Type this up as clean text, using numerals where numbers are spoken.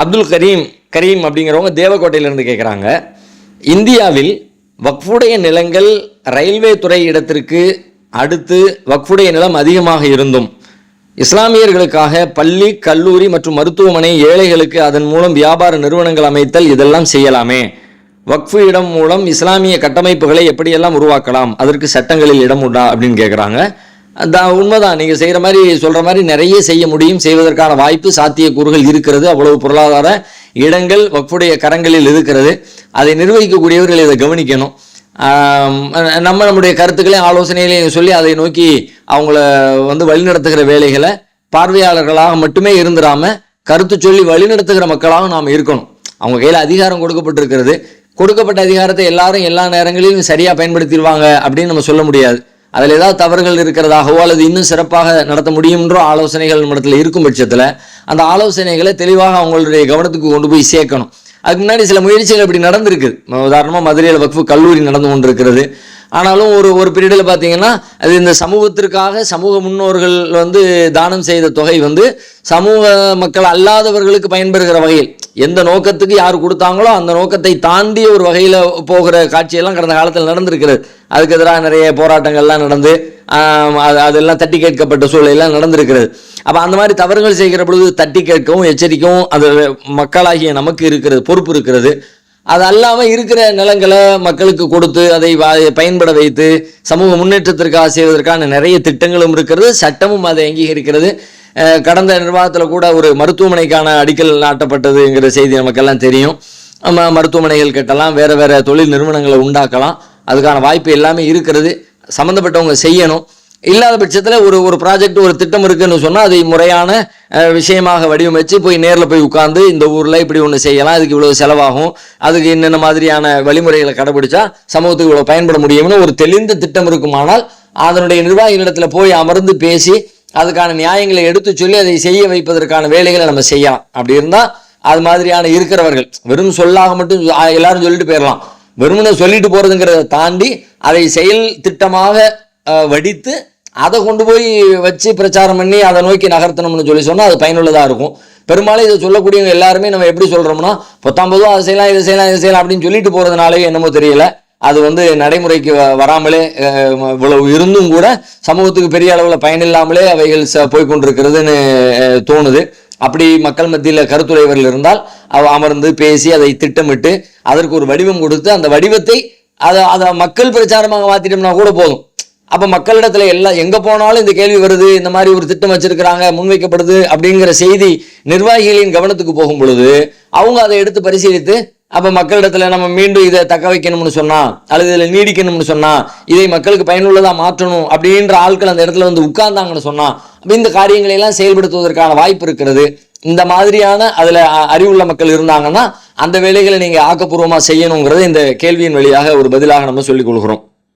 அப்துல் கரீம் அப்படிங்கிறவங்க தேவக்கோட்டையிலேருந்து கேட்குறாங்க, இந்தியாவில் வக்ஃபுடைய நிலங்கள் ரயில்வே துறை இடத்திற்கு அடுத்து வக்ஃபுடைய நிலம் அதிகமாக இருந்தும் இஸ்லாமியர்களுக்காக பள்ளி, கல்லூரி மற்றும் மருத்துவமனை, ஏழைகளுக்கு அதன் மூலம் வியாபார நிறுவனங்கள் அமைத்தல் இதெல்லாம் செய்யலாமே, வக்ஃபு இடம் மூலம் இஸ்லாமிய கட்டமைப்புகளை எப்படியெல்லாம் உருவாக்கலாம், அதற்கு சட்டங்களில் இடம் உண்டா அப்படின்னு கேட்குறாங்க. உண்மைதான், நீங்கள் செய்கிற மாதிரி சொல்கிற மாதிரி நிறைய செய்ய முடியும், செய்வதற்கான வாய்ப்பு சாத்தியக்கூறுகள் இருக்கிறது. அவ்வளவு பொருளாதார இடங்கள் வக்ஃபுடைய கரங்களில் இருக்கிறது. அதை நிர்வகிக்கக்கூடியவர்கள் இதை கவனிக்கணும். நம்முடைய கருத்துக்களையும் ஆலோசனைகளையும் சொல்லி அதை நோக்கி அவங்கள வழிநடத்துகிற வேலைகளை பார்வையாளர்களாக மட்டுமே இருந்துடாம கருத்து சொல்லி வழிநடத்துகிற மக்களாக நாம் இருக்கணும். அவங்க கையில் அதிகாரம் கொடுக்கப்பட்டிருக்கிறது. கொடுக்கப்பட்ட அதிகாரத்தை எல்லாரும் எல்லா நேரங்களிலும் சரியாக பயன்படுத்திடுவாங்க அப்படின்னு நம்ம சொல்ல முடியாது. அதில் ஏதாவது தவறுகள் இருக்கிறதாகவோ அல்லது இன்னும் சிறப்பாக நடத்த முடியும்ன்ற ஆலோசனைகள் நம்மிடத்தில் இருக்கும் பட்சத்தில் அந்த ஆலோசனைகளை தெளிவாக அவங்களுடைய கவனத்துக்கு கொண்டு போய் சேர்க்கணும். அதுக்கு முன்னாடி சில முயற்சிகள் இப்படி நடந்திருக்குது. உதாரணமாக மதுரையில் வக்ஃபு கல்லூரி நடந்து கொண்டு இருக்கிறது. ஆனாலும் ஒரு பீரியடில் பார்த்தீங்கன்னா அது இந்த சமூகத்திற்காக சமூக முன்னோர்கள் தானம் செய்த தொகை சமூக மக்கள் அல்லாதவர்களுக்கு பயன்பெறுகிற வகையில் எந்த நோக்கத்துக்கு யார் கொடுத்தாங்களோ அந்த நோக்கத்தை தாண்டிய ஒரு வகையில் போகிற காட்சியெல்லாம் கடந்த காலத்தில் நடந்திருக்கிறது. அதுக்கு எதிராக நிறைய போராட்டங்கள்லாம் நடந்து அதெல்லாம் தட்டி கேட்கப்பட்ட சூழலெல்லாம் நடந்திருக்கிறது. அப்போ அந்த மாதிரி தவறுகள் செய்கிற பொழுது தட்டி கேட்கவும் எச்சரிக்கவும் அது மக்களாகிய நமக்கு இருக்கிறது, பொறுப்பு இருக்கிறது. அது அல்லாமல் இருக்கிற நிலங்களை மக்களுக்கு கொடுத்து அதை பயன்பட வைத்து சமூக முன்னேற்றத்திற்காக செய்வதற்கான நிறைய திட்டங்களும் இருக்கிறது, சட்டமும் அதை அங்கீகரிக்கிறது. கடந்த நிர்வாகத்தில் கூட ஒரு மருத்துவமனைக்கான அடிக்கல் நாட்டப்பட்டதுங்கிற செய்தி நமக்கெல்லாம் தெரியும். மருத்துவமனைகள் கட்டலாம், வேறு வேறு தொழில் நிறுவனங்களை உண்டாக்கலாம், அதுக்கான வாய்ப்பு எல்லாமே இருக்கிறது. சம்மந்தப்பட்டவங்க செய்யணும். இல்லாத பட்சத்தில் ஒரு ப்ராஜெக்ட் ஒரு திட்டம் இருக்குன்னு சொன்னால் அதை முறையான விஷயமாக வடிவமைச்சு போய் நேரில் போய் உட்கார்ந்து இந்த ஊரில் இப்படி ஒன்று செய்யலாம், இதுக்கு இவ்வளோ செலவாகும், அதுக்கு என்னென்ன மாதிரியான வழிமுறைகளை கடைபிடிச்சா சமூகத்துக்கு இவ்வளோ பயன்பட முடியும்னு ஒரு தெளிந்த திட்டம் இருக்குமானால் அதனுடைய நிர்வாகிகளிடத்தில் போய் அமர்ந்து பேசி அதுக்கான நியாயங்களை எடுத்து சொல்லி அதை செய்ய வைப்பதற்கான வேலைகளை நம்ம செய்யலாம். அப்படி இருந்தால் அது மாதிரியான இருக்கிறவர்கள் வெறும் சொல்லாக மட்டும் எல்லாரும் சொல்லிட்டு போயிடலாம். வெறுமனை சொல்லிட்டு போகிறதுங்கிறத தாண்டி அதை செயல் திட்டமாக வடித்து அதை கொண்டு போய் வச்சு பிரச்சாரம் பண்ணி அதை நோக்கி நகர்த்தணும்னு சொன்னால் அது பயனுள்ளதாக இருக்கும். பெரும்பாலும் இதை சொல்லக்கூடியவங்க எல்லாருமே நம்ம எப்படி சொல்கிறோம்னா பொதுவாக அதை செய்யலாம், இதை செய்யலாம், இதை செய்யலாம் அப்படின்னு சொல்லிட்டு போகிறதுனாலே என்னமோ தெரியல, அது நடைமுறைக்கு வராமலே இவ்வளவு இருந்தும் கூட சமூகத்துக்கு பெரிய அளவில் பயனில்லாமலே அவைகள் போய்கொண்டிருக்கிறதுன்னு தோணுது. அப்படி மக்கள் மத்தியில் கருத்துரைவர்கள் இருந்தால் அமர்ந்து பேசி அதை திட்டமிட்டு அதற்கு ஒரு வடிவம் கொடுத்து அந்த வடிவத்தை அதை மக்கள் பிரச்சாரமாக மாற்றிட்டோம்னா கூட போதும். அப்போ மக்களிடத்துல எல்லாம் எங்கே போனாலும் இந்த கேள்வி வருது, இந்த மாதிரி ஒரு திட்டம் வச்சிருக்கிறாங்க, முன்வைக்கப்படுது அப்படிங்கிற செய்தி நிர்வாகிகளின் கவனத்துக்கு போகும் பொழுது அவங்க அதை எடுத்து பரிசீலித்து அப்போ மக்களிடத்துல நம்ம மீண்டும் இதை தக்க வைக்கணும்னு சொன்னா அல்லது இதில் நீடிக்கணும்னு சொன்னா இதை மக்களுக்கு பயனுள்ளதாக மாற்றணும் அப்படின்ற ஆட்கள் அந்த இடத்துல உட்கார்ந்தாங்கன்னு சொன்னா அப்போ இந்த காரியங்களை எல்லாம் செயல்படுத்துவதற்கான வாய்ப்பு இருக்கிறது. இந்த மாதிரியான அதில் அறிவுள்ள மக்கள் இருந்தாங்கன்னா அந்த வேலைகளை நீங்கள் ஆக்கப்பூர்வமாக செய்யணுங்கிறத இந்த கேள்வியின் வழியாக ஒரு பதிலாக நம்ம சொல்லிக் கொள்கிறோம்.